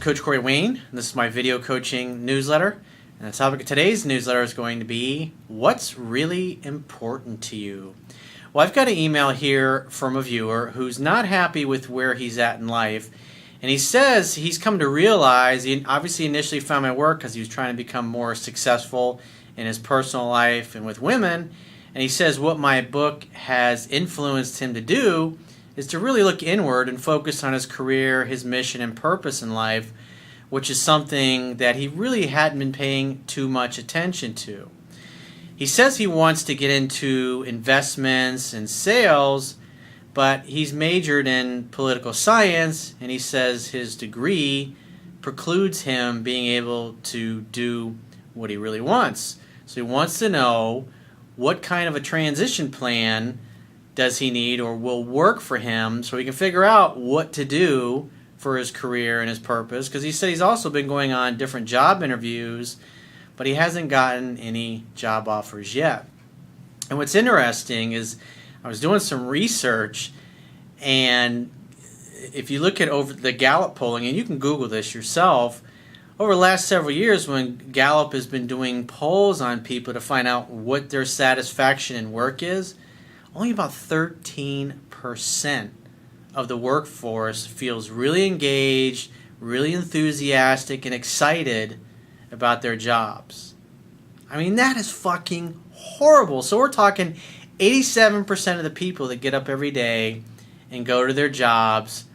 Coach Corey Wayne, and this is my video coaching newsletter. And the topic of today's newsletter is going to be, what's really important to you? Well, I've got an email here from a viewer who's not happy with where he's at in life. And he says he's come to realize, he obviously initially found my work because he was trying to become more successful in his personal life and with women. And he says what my book has influenced him to do is to really look inward and focus on his career, his mission, and purpose in life, which is something that he really hadn't been paying too much attention to. He says he wants to get into investments and sales, but he's majored in political science, and he says his degree precludes him being able to do what he really wants. So he wants to know what kind of a transition plan does he need or will work for him so he can figure out what to do for his career and his purpose, because he said he's also been going on different job interviews, but he hasn't gotten any job offers yet. And what's interesting is I was doing some research, and if you look at over the Gallup polling, and you can Google this yourself, over the last several years when Gallup has been doing polls on people to find out what their satisfaction in work is, only about 13% of the workforce feels really engaged, really enthusiastic, and excited about their jobs. I mean, that is fucking horrible. So we're talking 87% of the people that get up every day and go to their jobs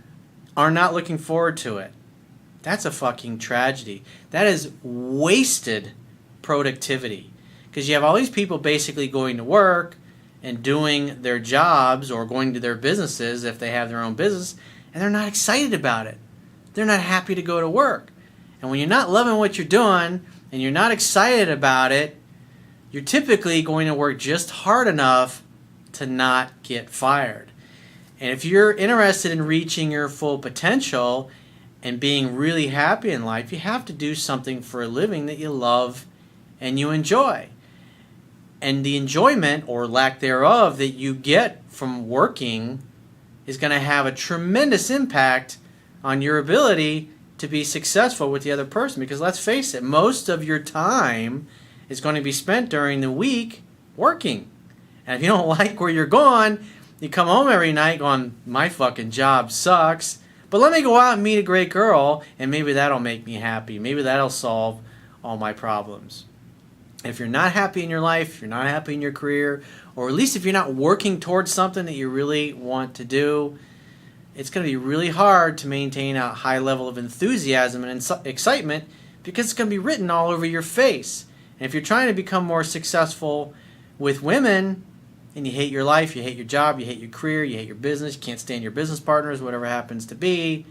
are not looking forward to it. That's a fucking tragedy. That is wasted productivity. Because you have all these people basically going to work and doing their jobs or going to their businesses if they have their own business, and they're not excited about it. They're not happy to go to work. And when you're not loving what you're doing and you're not excited about it, you're typically going to work just hard enough to not get fired. And if you're interested in reaching your full potential and being really happy in life, you have to do something for a living that you love and you enjoy. And the enjoyment, or lack thereof, that you get from working is going to have a tremendous impact on your ability to be successful with the other person. Because let's face it, most of your time is going to be spent during the week working. And if you don't like where you're going, you come home every night going, my fucking job sucks, but let me go out and meet a great girl, and maybe that'll make me happy. Maybe that'll solve all my problems. If you're not happy in your life, if you're not happy in your career, or at least if you're not working towards something that you really want to do, it's going to be really hard to maintain a high level of enthusiasm and excitement, because it's going to be written all over your face. And if you're trying to become more successful with women, and you hate your life, you hate your job, you hate your career, you hate your business, you can't stand your business partners, whatever it happens to be,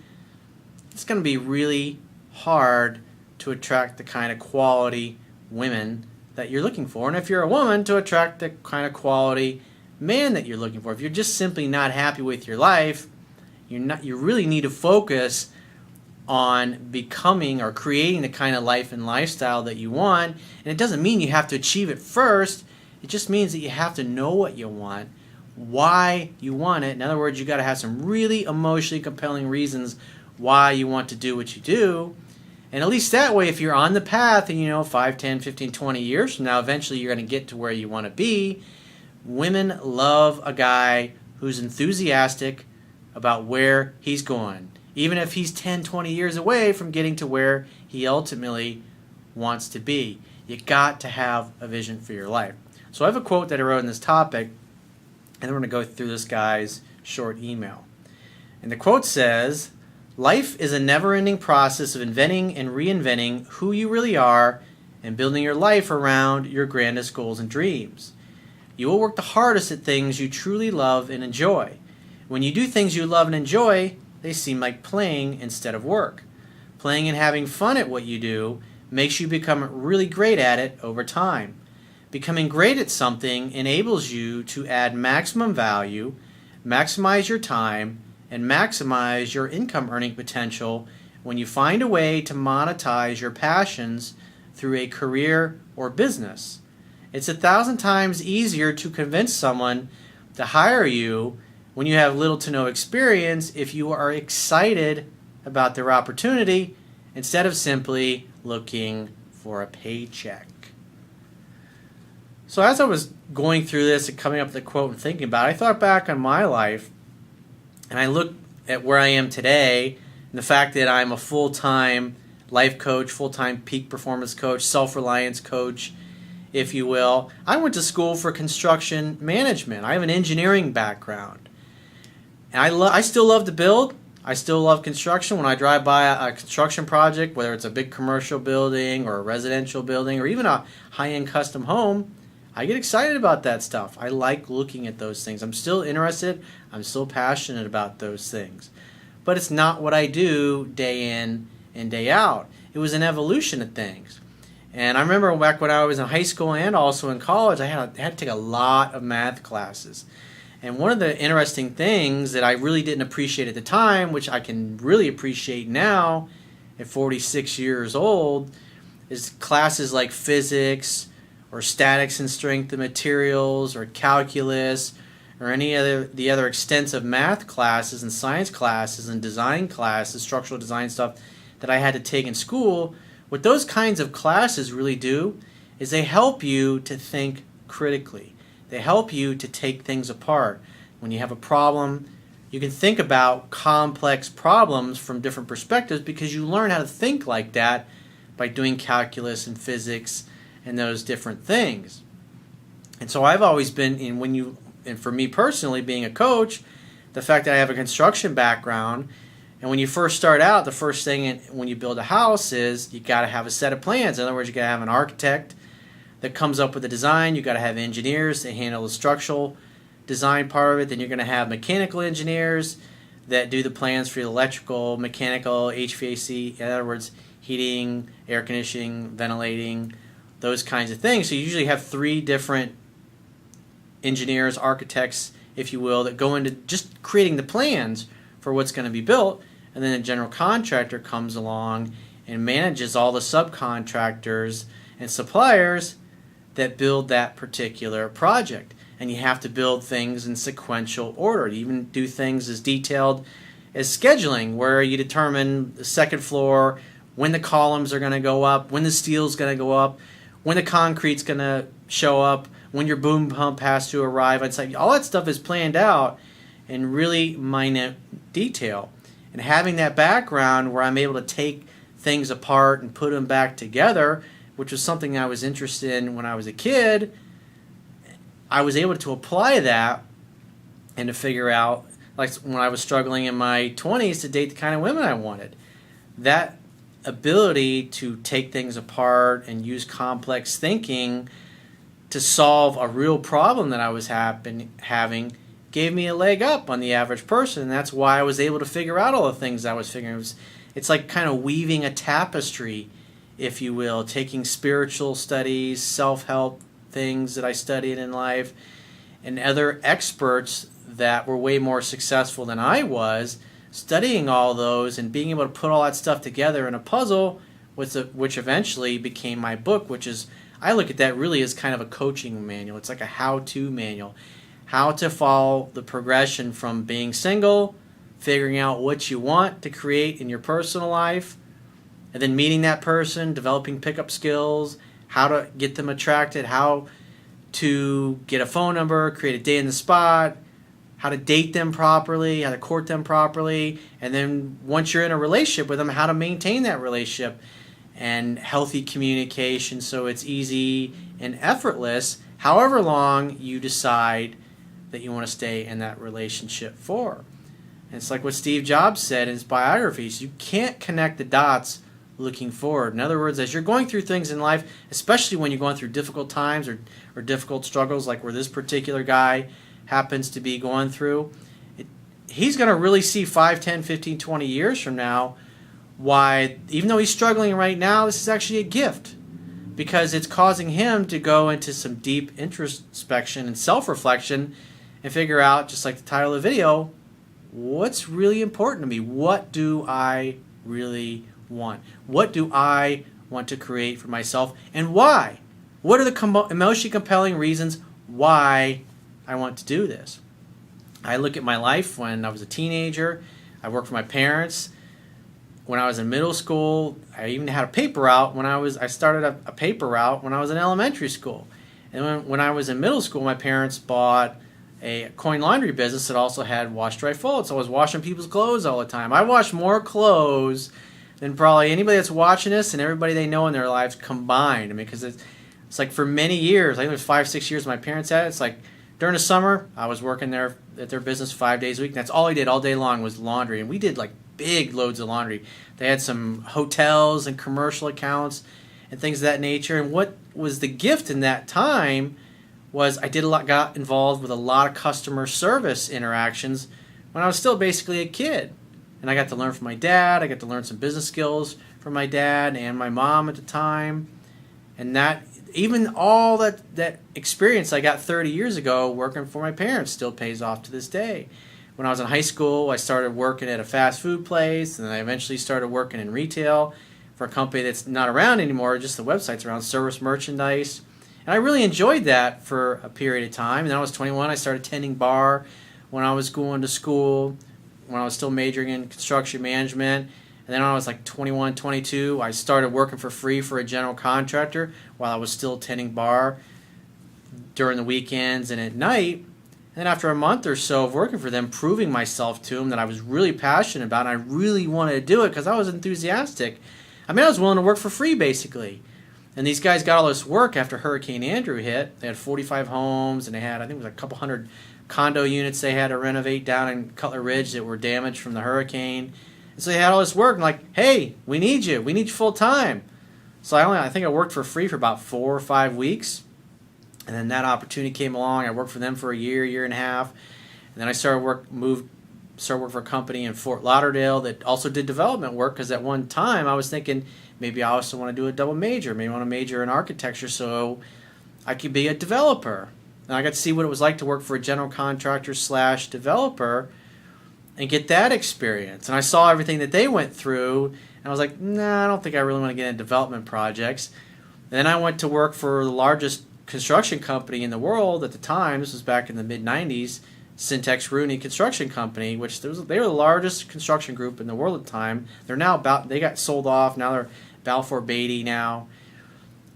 it's going to be really hard to attract the kind of quality women that you're looking for. And if you're a woman, to attract the kind of quality man that you're looking for. If you're just simply not happy with your life, you really need to focus on becoming or creating the kind of life and lifestyle that you want. And it doesn't mean you have to achieve it first. It just means that you have to know what you want, why you want it. In other words, you got to have some really emotionally compelling reasons why you want to do what you do. And at least that way, if you're on the path and 5, 10, 15, 20 years from now, eventually you're going to get to where you want to be. Women love a guy who's enthusiastic about where he's going, even if he's 10, 20 years away from getting to where he ultimately wants to be. You got to have a vision for your life. So I have a quote that I wrote on this topic, and then we're going to go through this guy's short email. And the quote says, "Life is a never-ending process of inventing and reinventing who you really are and building your life around your grandest goals and dreams. You will work the hardest at things you truly love and enjoy. When you do things you love and enjoy, they seem like playing instead of work. Playing and having fun at what you do makes you become really great at it over time. Becoming great at something enables you to add maximum value, maximize your time, and maximize your income earning potential when you find a way to monetize your passions through a career or business. It's 1,000 times easier to convince someone to hire you when you have little to no experience if you are excited about their opportunity instead of simply looking for a paycheck. So as I was going through this and coming up with the quote and thinking about it, I thought back on my life, and I looked at where I am today and the fact that I'm a full-time life coach, full-time peak performance coach, self-reliance coach, if you will. I went to school for construction management. I have an engineering background. And I still love to build. I still love construction. When I drive by a construction project, whether it's a big commercial building or a residential building or even a high-end custom home, I get excited about that stuff. I like looking at those things. I'm still interested. I'm still passionate about those things. But it's not what I do day in and day out. It was an evolution of things. And I remember back when I was in high school and also in college, I had to take a lot of math classes. And one of the interesting things that I really didn't appreciate at the time, which I can really appreciate now at 46 years old, is classes like physics or statics and strength of materials or calculus or any other the other extensive math classes and science classes and design classes, structural design stuff that I had to take in school. What those kinds of classes really do is they help you to think critically. They help you to take things apart. When you have a problem, you can think about complex problems from different perspectives because you learn how to think like that by doing calculus and physics and those different things. And so I've always been and for me personally, being a coach, the fact that I have a construction background, and when you first start out, the first thing when you build a house is you got to have a set of plans. In other words, you got to have an architect that comes up with a design. You got to have engineers that handle the structural design part of it. Then you're going to have mechanical engineers that do the plans for the electrical, mechanical, HVAC. In other words, heating, air conditioning, ventilating, those kinds of things. So you usually have 3 different engineers, architects, if you will, that go into just creating the plans for what's going to be built. And then a general contractor comes along and manages all the subcontractors and suppliers that build that particular project. And you have to build things in sequential order. You even do things as detailed as scheduling, where you determine the second floor, when the columns are going to go up, when the steel's going to go up, when the concrete's going to show up, when your boom pump has to arrive on site. All that stuff is planned out in really minute detail. And having that background where I'm able to take things apart and put them back together, which was something I was interested in when I was a kid, I was able to apply that and to figure out, like when I was struggling in my 20s to date the kind of women I wanted. That ability to take things apart and use complex thinking to solve a real problem that I was having gave me a leg up on the average person. And that's why I was able to figure out all the things I was figuring. It's like kind of weaving a tapestry, if you will, taking spiritual studies, self-help things that I studied in life, and other experts that were way more successful than I was, studying all those and being able to put all that stuff together in a puzzle, which eventually became my book, which is, I look at that really as kind of a coaching manual. It's like a how-to manual. How to follow the progression from being single, figuring out what you want to create in your personal life, and then meeting that person, developing pickup skills, how to get them attracted, how to get a phone number, create a day in the spot, how to date them properly, how to court them properly, and then once you're in a relationship with them, how to maintain that relationship and healthy communication so it's easy and effortless, however long you decide that you want to stay in that relationship for. And it's like what Steve Jobs said in his biographies, you can't connect the dots looking forward. In other words, as you're going through things in life, especially when you're going through difficult times or difficult struggles like where this particular guy happens to be going through, he's going to really see 5, 10, 15, 20 years from now why, even though he's struggling right now, this is actually a gift, because it's causing him to go into some deep introspection and self-reflection and figure out, just like the title of the video, what's really important to me? What do I really want? What do I want to create for myself, and why? What are the emotionally compelling reasons why I want to do this? I look at my life when I was a teenager. I worked for my parents. when I was in middle school. I even had a paper route I started a paper route when I was in elementary school. And when I was in middle school, my parents bought a coin laundry business that also had wash, dry, fold. So I was washing people's clothes all the time. I washed more clothes than probably anybody that's watching this and everybody they know in their lives combined. I mean, because it's like for many years, I think it was 5-6 years my parents had it. It's like during the summer, I was working there at their business 5 days a week. And that's all I did all day long was laundry. And we did like big loads of laundry. They had some hotels and commercial accounts and things of that nature. And what was the gift in that time was I got involved with a lot of customer service interactions when I was still basically a kid. And I got to learn from my dad. I got to learn some business skills from my dad and my mom at the time. And that, even all that experience I got 30 years ago working for my parents still pays off to this day. When I was in high school, I started working at a fast food place, and then I eventually started working in retail for a company that's not around anymore, just the website's around, Service Merchandise. And I really enjoyed that for a period of time. And then I was 21, I started tending bar when I was going to school, when I was still majoring in construction management. And then when I was like 21, 22, I started working for free for a general contractor while I was still tending bar during the weekends and at night. And then after a month or so of working for them, proving myself to them that I was really passionate about it, and I really wanted to do it because I was enthusiastic. I mean, I was willing to work for free basically. And these guys got all this work after Hurricane Andrew hit. They had 45 homes, and they had, I think it was a couple hundred condo units they had to renovate down in Cutler Ridge that were damaged from the hurricane. And so they had all this work, and like, hey, we need you full time. So I think I worked for free for about 4 or 5 weeks. And then that opportunity came along. I worked for them for a year and a half. And then I started work for a company in Fort Lauderdale that also did development work, because at one time I was thinking maybe I also want to do a double major. Maybe I want to major in architecture so I could be a developer. And I got to see what it was like to work for a general contractor / developer and get that experience. And I saw everything that they went through, and I was like, nah, I don't think I really want to get into development projects. And then I went to work for the largest construction company in the world at the time. This was back in the mid-90s, Syntex Rooney Construction Company, which they were the largest construction group in the world at the time. They're now they got sold off. Now they're Balfour Beatty now.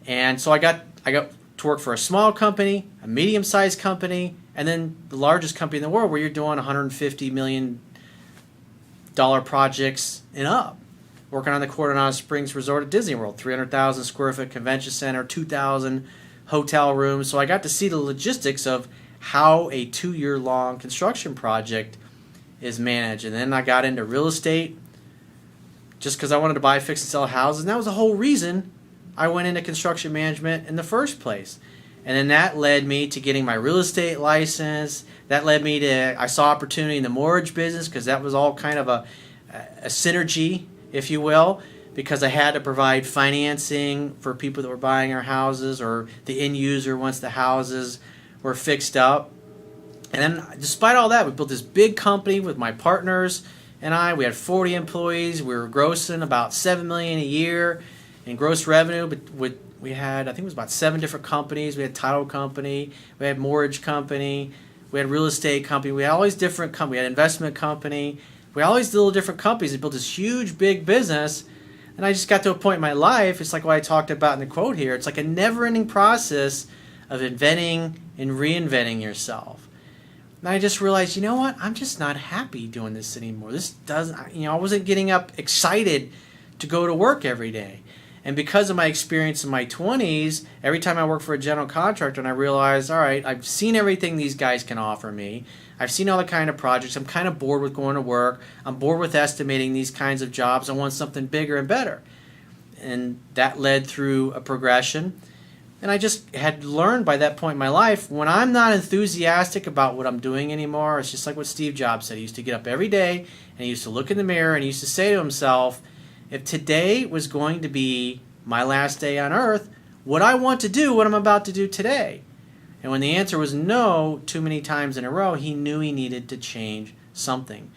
And so I got to work for a small company, a medium-sized company, and then the largest company in the world where you're doing $150 million projects and up. Working on the Coronado Springs Resort at Disney World, 300,000 square foot convention center, 2,000 hotel rooms. So I got to see the logistics of how a 2-year-long construction project is managed. And then I got into real estate just because I wanted to buy, fix, and sell houses. And that was the whole reason I went into construction management in the first place. And then that led me to getting my real estate license. That led me to, I saw opportunity in the mortgage business because that was all kind of a synergy, if you will, because I had to provide financing for people that were buying our houses, or the end user once the houses were fixed up. And then despite all that, we built this big company with my partners and I. We had 40 employees. We were grossing about $7 million a year in gross revenue, but we had, I think it was about 7 different companies. We had title company, we had mortgage company, we had real estate company, we had all these different companies, we had investment company, we had all these little different companies. We built this huge, big business. And I just got to a point in my life, it's like what I talked about in the quote here, it's like a never-ending process of inventing and reinventing yourself. And I just realized, you know what, I'm just not happy doing this anymore. This doesn't, I wasn't getting up excited to go to work every day. And because of my experience in my 20s, every time I worked for a general contractor and I realized, all right, I've seen everything these guys can offer me. I've seen all the kind of projects. I'm kind of bored with going to work. I'm bored with estimating these kinds of jobs. I want something bigger and better. And that led through a progression. And I just had learned by that point in my life, when I'm not enthusiastic about what I'm doing anymore, it's just like what Steve Jobs said. He used to get up every day and he used to look in the mirror and he used to say to himself, if today was going to be my last day on earth, would I want to do what I'm about to do today? And when the answer was no too many times in a row, he knew he needed to change something.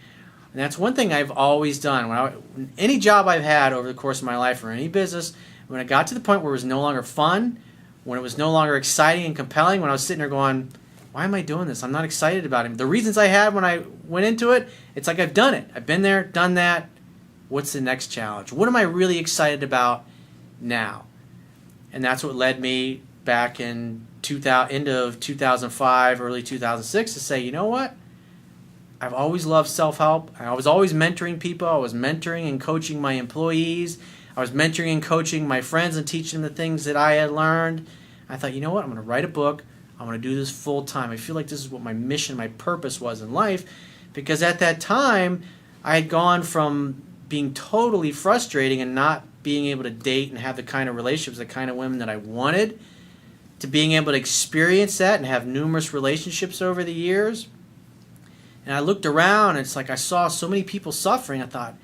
And that's one thing I've always done. Any job I've had over the course of my life or any business, when it got to the point where it was no longer fun, when it was no longer exciting and compelling, when I was sitting there going, why am I doing this? I'm not excited about it. The reasons I had when I went into it, it's like I've done it. I've been there, done that. What's the next challenge? What am I really excited about now? And that's what led me back in end of 2005, early 2006 to say, you know what? I've always loved self-help. I was always mentoring people. I was mentoring and coaching my employees. I was mentoring and coaching my friends and teaching them the things that I had learned. I thought, you know what? I'm going to write a book. I'm going to do this full time. I feel like this is what my mission, my purpose was in life. Because at that time, I had gone from being totally frustrating and not being able to date and have the kind of relationships, the kind of women that I wanted, to being able to experience that and have numerous relationships over the years. And I looked around and it's like I saw so many people suffering. I thought,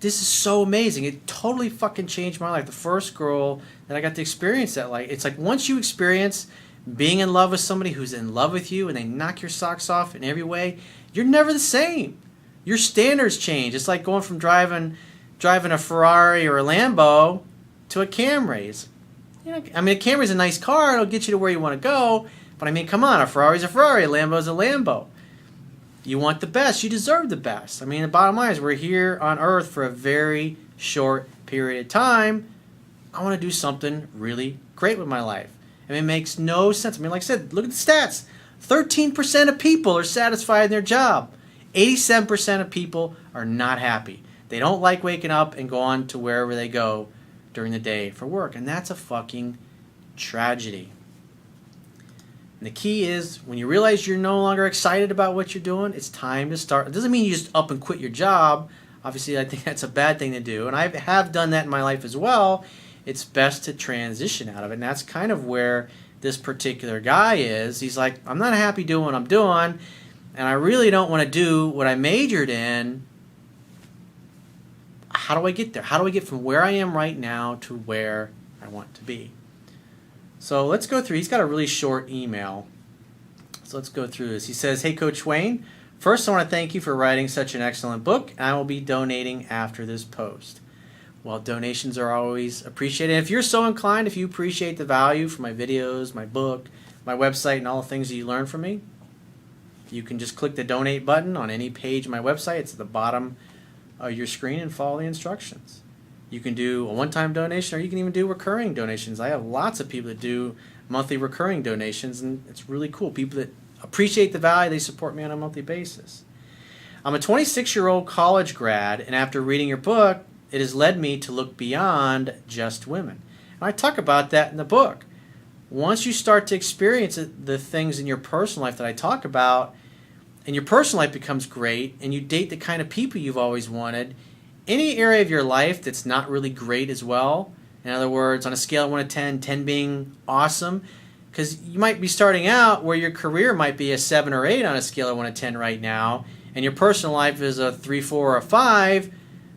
this is so amazing. It totally fucking changed my life. The first girl that I got to experience that, like, it's like once you experience being in love with somebody who's in love with you and they knock your socks off in every way, you're never the same. Your standards change. It's like going from driving a Ferrari or a Lambo to a Camry. I mean, a Camry's a nice car. It'll get you to where you want to go. But I mean, come on, a Ferrari's a Ferrari, a Lambo's a Lambo. You want the best. You deserve the best. I mean, the bottom line is we're here on Earth for a very short period of time. I want to do something really great with my life. I mean, it makes no sense. I mean, like I said, look at the stats. 13% of people are satisfied in their job. 87% of people are not happy. They don't like waking up and go on to wherever they go during the day for work. And that's a fucking tragedy. And the key is when you realize you're no longer excited about what you're doing, it's time to start. It doesn't mean you just up and quit your job. Obviously, I think that's a bad thing to do. And I have done that in my life as well. It's best to transition out of it. And that's kind of where this particular guy is. He's like, I'm not happy doing what I'm doing. And I really don't want to do what I majored in. How do I get there? How do I get from where I am right now to where I want to be? So let's go through. He's got a really short email. So let's go through this. He says, hey, Coach Wayne, first I want to thank you for writing such an excellent book. And I will be donating after this post. Well, donations are always appreciated. And if you're so inclined, if you appreciate the value from my videos, my book, my website, and all the things that you learn from me, you can just click the donate button on any page of my website. It's at the bottom of your screen and follow the instructions. You can do a one-time donation or you can even do recurring donations. I have lots of people that do monthly recurring donations, and it's really cool. People that appreciate the value, they support me on a monthly basis. I'm a 26-year-old college grad, and after reading your book, it has led me to look beyond just women. And I talk about that in the book. Once you start to experience the things in your personal life that I talk about, and your personal life becomes great, and you date the kind of people you've always wanted, any area of your life that's not really great as well, in other words, on a scale of 1 to 10, 10 being awesome, because you might be starting out where your career might be a 7 or 8 on a scale of 1 to 10 right now, and your personal life is a 3, 4, or a 5,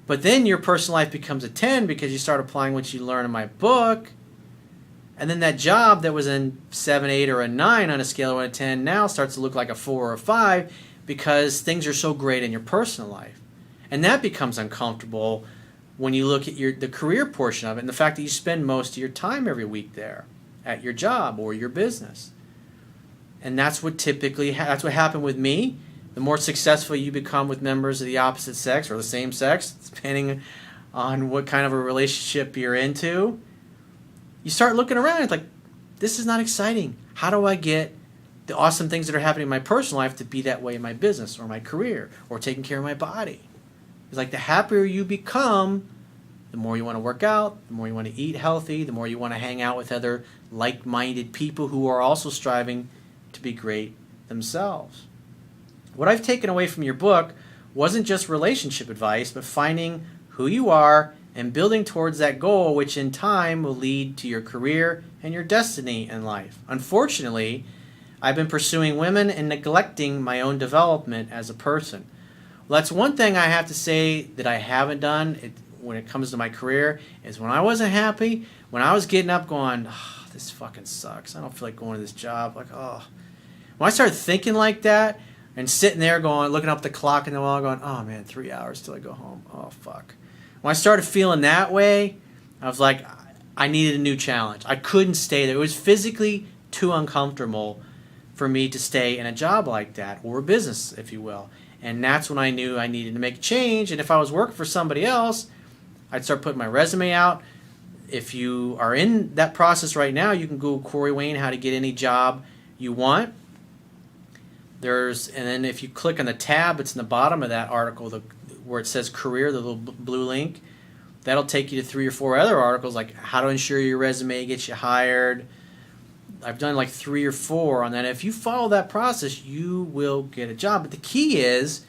but then your personal life becomes a 10 because you start applying what you learn in my book, and then that job that was in 7, 8, or a 9 on a scale of 1 to 10 now starts to look like a 4 or a 5 because things are so great in your personal life. And that becomes uncomfortable when you look at the career portion of it and the fact that you spend most of your time every week there at your job or your business. And that's what that's what happened with me. The more successful you become with members of the opposite sex or the same sex, depending on what kind of a relationship you're into, you start looking around. It's like, this is not exciting. How do I get the awesome things that are happening in my personal life to be that way in my business or my career or taking care of my body? It's like the happier you become, the more you want to work out, the more you want to eat healthy, the more you want to hang out with other like-minded people who are also striving to be great themselves. What I've taken away from your book wasn't just relationship advice, but finding who you are and building towards that goal, which in time will lead to your career and your destiny in life. Unfortunately, I've been pursuing women and neglecting my own development as a person. Well, that's one thing I have to say that I haven't done when it comes to my career is when I wasn't happy, when I was getting up going, oh, this fucking sucks. I don't feel like going to this job. Like, oh. When I started thinking like that and sitting there going, looking up at the clock in the wall going, oh man, 3 hours till I go home. Oh, fuck. When I started feeling that way, I was like, I needed a new challenge. I couldn't stay there. It was physically too uncomfortable for me to stay in a job like that, or a business, if you will. And that's when I knew I needed to make a change. And if I was working for somebody else, I'd start putting my resume out. If you are in that process right now, you can Google Corey Wayne, how to get any job you want. And then if you click on the tab, it's in the bottom of that article where it says career, the little blue link. That'll take you to 3 or 4 other articles like how to ensure your resume gets you hired. I've done like 3 or 4 on that. If you follow that process, you will get a job. But the key is,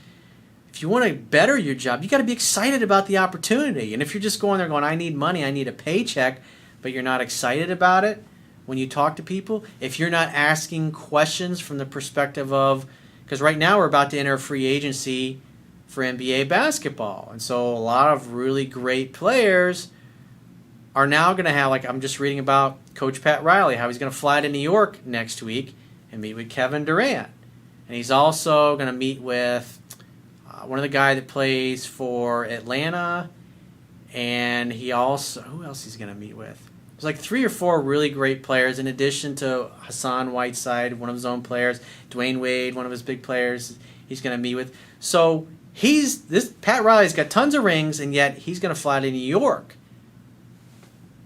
if you want to better your job, you got to be excited about the opportunity. And if you're just going there going, I need money, I need a paycheck, but you're not excited about it when you talk to people, if you're not asking questions from the perspective of, because right now we're about to enter free agency for NBA basketball. And so a lot of really great players are now going to have, like I'm just reading about Coach Pat Riley, how he's going to fly to New York next week and meet with Kevin Durant. And he's also going to meet with one of the guys that plays for Atlanta. And he also, who else he's going to meet with? There's like 3 or 4 really great players in addition to Hassan Whiteside, one of his own players, Dwayne Wade, one of his big players he's going to meet with. So Pat Riley's got tons of rings, and yet he's going to fly to New York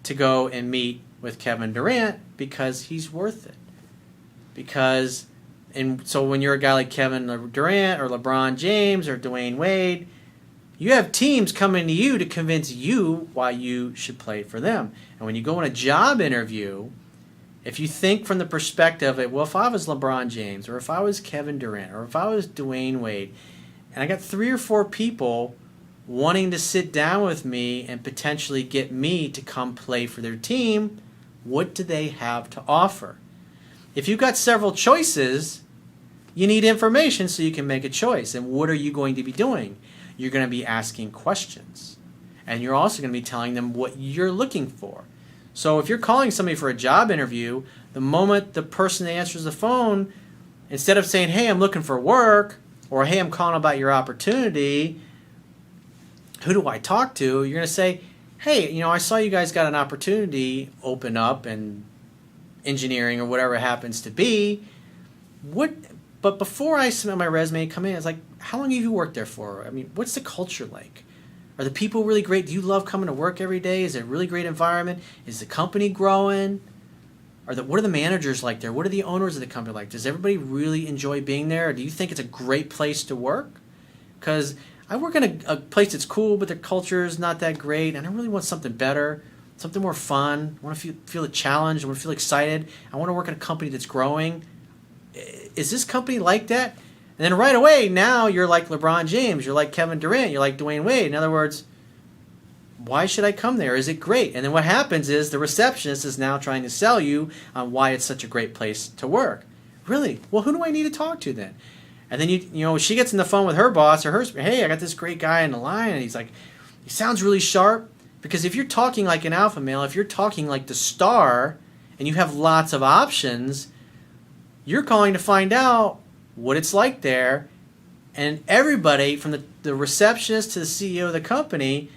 to go and meet with Kevin Durant because he's worth it. And so when you're a guy like Kevin Durant or LeBron James or Dwayne Wade, you have teams coming to you to convince you why you should play for them. And when you go on a job interview, if you think from the perspective of, well, if I was LeBron James or if I was Kevin Durant or if I was Dwayne Wade, and I got 3 or 4 people wanting to sit down with me and potentially get me to come play for their team, what do they have to offer? If you've got several choices, you need information so you can make a choice. And what are you going to be doing? You're going to be asking questions. And you're also going to be telling them what you're looking for. So if you're calling somebody for a job interview, the moment the person that answers the phone, instead of saying, hey, I'm looking for work, or hey, I'm calling about your opportunity, who do I talk to? You're going to say, hey, I saw you guys got an opportunity open up in engineering or whatever it happens to be. But before I submit my resume, come in, it's like, how long have you worked there for? I mean, what's the culture like? Are the people really great? Do you love coming to work every day? Is it a really great environment? Is the company growing? What are the managers like there? What are the owners of the company like? Does everybody really enjoy being there? Or do you think it's a great place to work? Because I work in a place that's cool, but the culture is not that great, and I really want something better, something more fun. I want to feel a challenge. I want to feel excited. I want to work in a company that's growing. Is this company like that? And then right away, now you're like LeBron James. You're like Kevin Durant. You're like Dwayne Wade. In other words, why should I come there? Is it great? And then what happens is the receptionist is now trying to sell you on why it's such a great place to work. Really? Well, who do I need to talk to then? And then she gets on the phone with her boss or hey, I got this great guy in the line, and he's like, he sounds really sharp. Because if you're talking like an alpha male, if you're talking like the star, and you have lots of options, you're calling to find out what it's like there. And everybody, from the receptionist to the CEO of the company,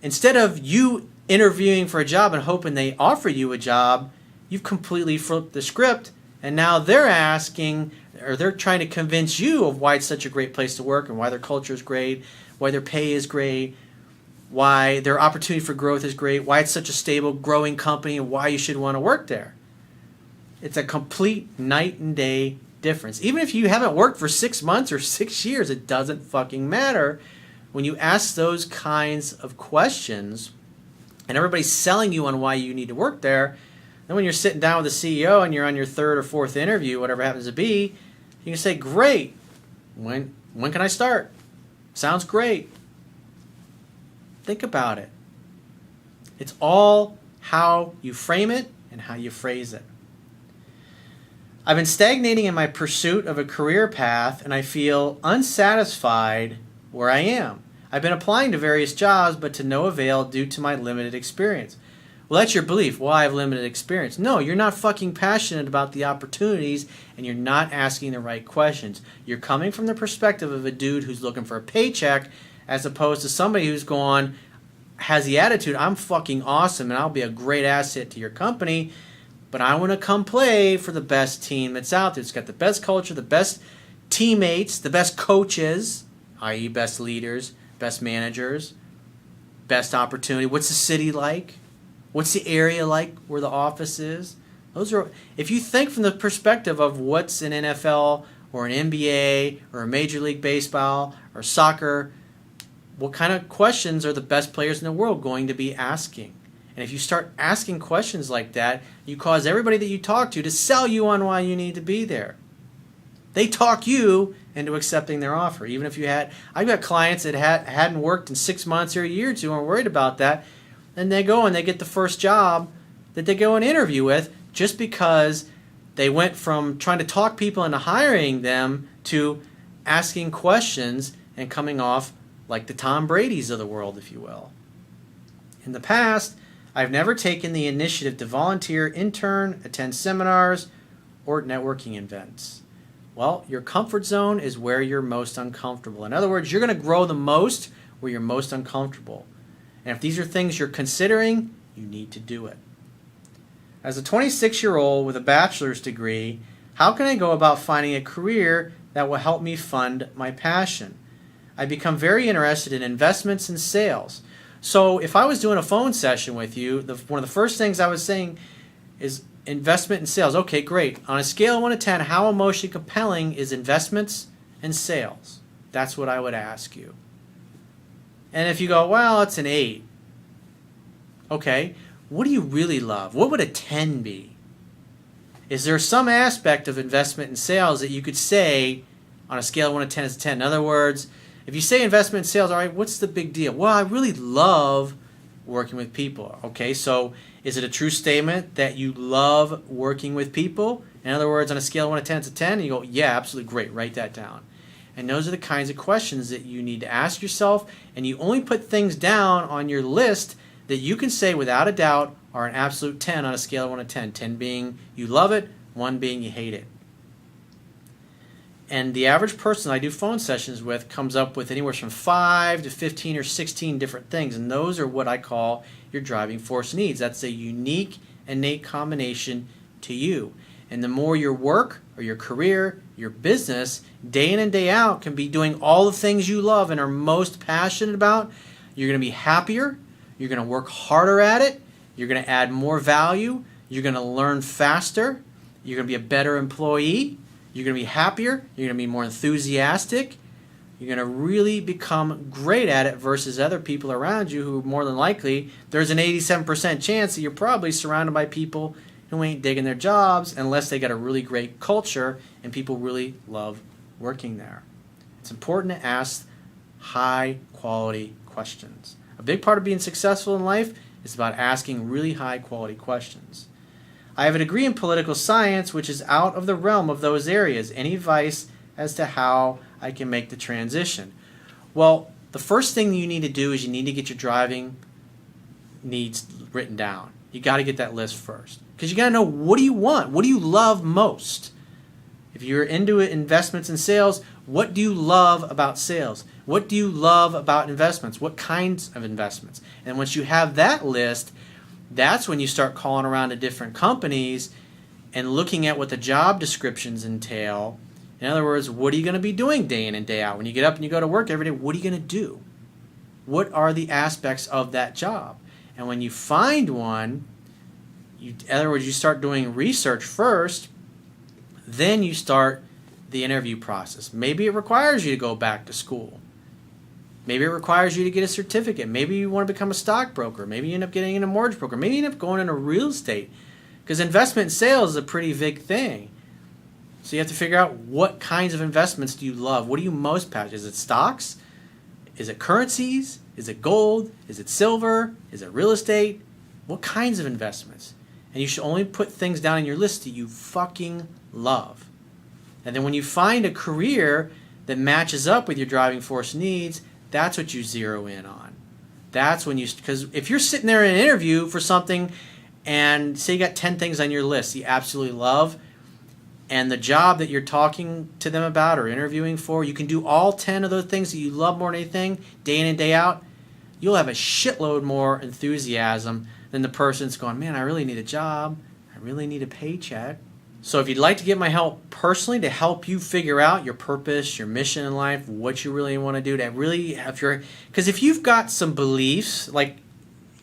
instead of you interviewing for a job and hoping they offer you a job, you've completely flipped the script, and now they're asking, or they're trying to convince you of why it's such a great place to work and why their culture is great, why their pay is great, why their opportunity for growth is great, why it's such a stable, growing company, and why you should want to work there. It's a complete night and day difference. Even if you haven't worked for 6 months or 6 years, it doesn't fucking matter. When you ask those kinds of questions and everybody's selling you on why you need to work there, then when you're sitting down with the CEO and you're on your 3rd or 4th interview, whatever it happens to be, you can say, great, when can I start? Sounds great. Think about it. It's all how you frame it and how you phrase it. I've been stagnating in my pursuit of a career path, and I feel unsatisfied where I am. I've been applying to various jobs, but to no avail due to my limited experience. Well, that's your belief. Well, I have limited experience. No, you're not fucking passionate about the opportunities, and you're not asking the right questions. You're coming from the perspective of a dude who's looking for a paycheck, as opposed to somebody who's has the attitude, I'm fucking awesome, and I'll be a great asset to your company, but I want to come play for the best team that's out there. It's got the best culture, the best teammates, the best coaches, i.e. best leaders, best managers, best opportunity. What's the city like? What's the area like where the office is? Those are, if you think from the perspective of what's an NFL or an NBA or a Major League Baseball or soccer, what kind of questions are the best players in the world going to be asking? And if you start asking questions like that, you cause everybody that you talk to sell you on why you need to be there. They talk you into accepting their offer. Even if you had, I've got clients that hadn't worked in 6 months or a year or two and are worried about that, and they go and they get the first job that they go and interview with just because they went from trying to talk people into hiring them to asking questions and coming off like the Tom Bradys of the world, if you will. In the past, I've never taken the initiative to volunteer, intern, attend seminars, or networking events. Well, your comfort zone is where you're most uncomfortable. In other words, you're going to grow the most where you're most uncomfortable. And if these are things you're considering, you need to do it. As a 26-year-old with a bachelor's degree, how can I go about finding a career that will help me fund my passion? I become very interested in investments and sales. So if I was doing a phone session with you, one of the first things I was saying is investment and sales. Okay, great. On a scale of 1 to 10, how emotionally compelling is investments and sales? That's what I would ask you. And if you go, well, it's an 8. Okay, what do you really love? What would a 10 be? Is there some aspect of investment and sales that you could say on a scale of 1 to 10 is a 10? In other words, if you say investment and sales, all right, what's the big deal? Well, I really love working with people. Okay, so is it a true statement that you love working with people? In other words, on a scale of 1 to 10, it's a 10, and you go, yeah, absolutely great, write that down. And those are the kinds of questions that you need to ask yourself, and you only put things down on your list that you can say without a doubt are an absolute 10 on a scale of 1 to 10. 10 being you love it, 1 being you hate it. And the average person I do phone sessions with comes up with anywhere from 5 to 15 or 16 different things. And those are what I call your driving force needs. That's a unique, innate combination to you. And the more your work or your career, your business, day in and day out can be doing all the things you love and are most passionate about, you're going to be happier, you're going to work harder at it, you're going to add more value, you're going to learn faster, you're going to be a better employee, you're going to be happier, you're going to be more enthusiastic, you're going to really become great at it versus other people around you who more than likely, there's an 87% chance that you're probably surrounded by people who ain't digging their jobs unless they got a really great culture and people really love working there. It's important to ask high quality questions. A big part of being successful in life is about asking really high quality questions. I have a degree in political science, which is out of the realm of those areas. Any advice as to how I can make the transition? Well, the first thing you need to do is you need to get your driving needs written down. You got to get that list first. Because you got to know, what do you want? What do you love most? If you're into investments and sales, what do you love about sales? What do you love about investments? What kinds of investments? And once you have that list, that's when you start calling around to different companies and looking at what the job descriptions entail. In other words, what are you going to be doing day in and day out? When you get up and you go to work every day, what are you going to do? What are the aspects of that job? And when you find one, in other words, you start doing research first, then you start the interview process. Maybe it requires you to go back to school. Maybe it requires you to get a certificate. Maybe you want to become a stockbroker. Maybe you end up getting in a mortgage broker. Maybe you end up going into real estate. Because investment and sales is a pretty big thing. So you have to figure out, what kinds of investments do you love? What are you most passionate? Is it stocks? Is it currencies? Is it gold? Is it silver? Is it real estate? What kinds of investments? And you should only put things down in your list that you fucking love. And then when you find a career that matches up with your driving force needs, that's what you zero in on. That's when you, because if you're sitting there in an interview for something and say you got 10 things on your list you absolutely love, and the job that you're talking to them about or interviewing for, you can do all 10 of those things that you love more than anything, day in and day out, you'll have a shitload more enthusiasm than the person's going, man, I really need a job, I really need a paycheck, So if you'd like to get my help personally to help you figure out your purpose, your mission in life, what you really want to do, to really have because if you've got some beliefs, like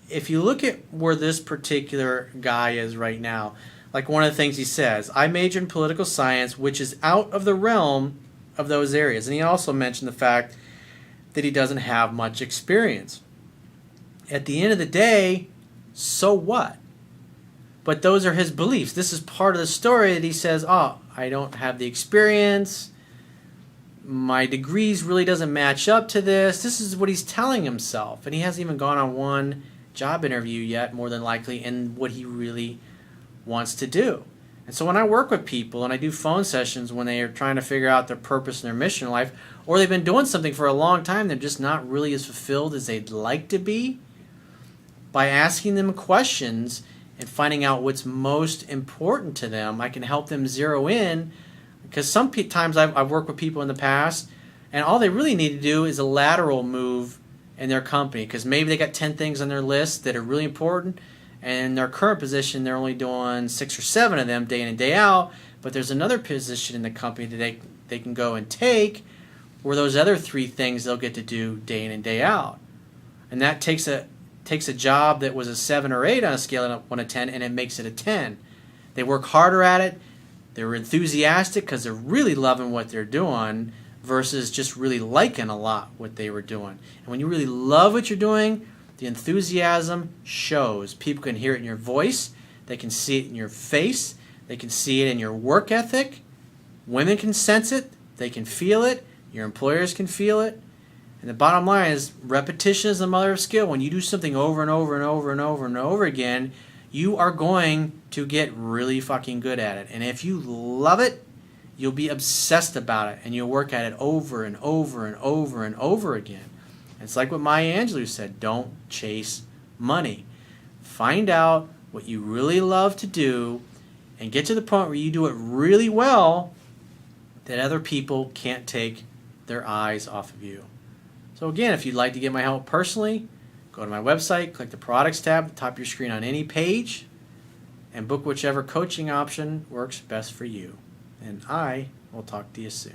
if you look at where this particular guy is right now, like one of the things he says, I major in political science, which is out of the realm of those areas. And he also mentioned the fact that he doesn't have much experience. At the end of the day, so what? But those are his beliefs. This is part of the story that he says, oh, I don't have the experience. My degrees really doesn't match up to this. This is what he's telling himself. And he hasn't even gone on one job interview yet, more than likely, in what he really wants to do. And so when I work with people and I do phone sessions when they are trying to figure out their purpose and their mission in life, or they've been doing something for a long time, they're just not really as fulfilled as they'd like to be, by asking them questions and finding out what's most important to them, I can help them zero in. Because sometimes I've worked with people in the past, and all they really need to do is a lateral move in their company, because maybe they got 10 things on their list that are really important, and in their current position they're only doing 6 or 7 of them day in and day out, but there's another position in the company that they can go and take where those other 3 things they'll get to do day in and day out. And that takes a job that was a 7 or 8 on a scale of 1 to 10, and it makes it a 10. They work harder at it. They're enthusiastic because they're really loving what they're doing versus just really liking a lot what they were doing. And when you really love what you're doing, the enthusiasm shows. People can hear it in your voice. They can see it in your face. They can see it in your work ethic. Women can sense it. They can feel it. Your employers can feel it. And the bottom line is, repetition is the mother of skill. When you do something over and over and over and over and over again, you are going to get really fucking good at it. And if you love it, you'll be obsessed about it, and you'll work at it over and over and over and over again. It's like what Maya Angelou said, don't chase money. Find out what you really love to do and get to the point where you do it really well that other people can't take their eyes off of you. So again, if you'd like to get my help personally, go to my website, click the products tab at the top of your screen on any page, and book whichever coaching option works best for you. And I will talk to you soon.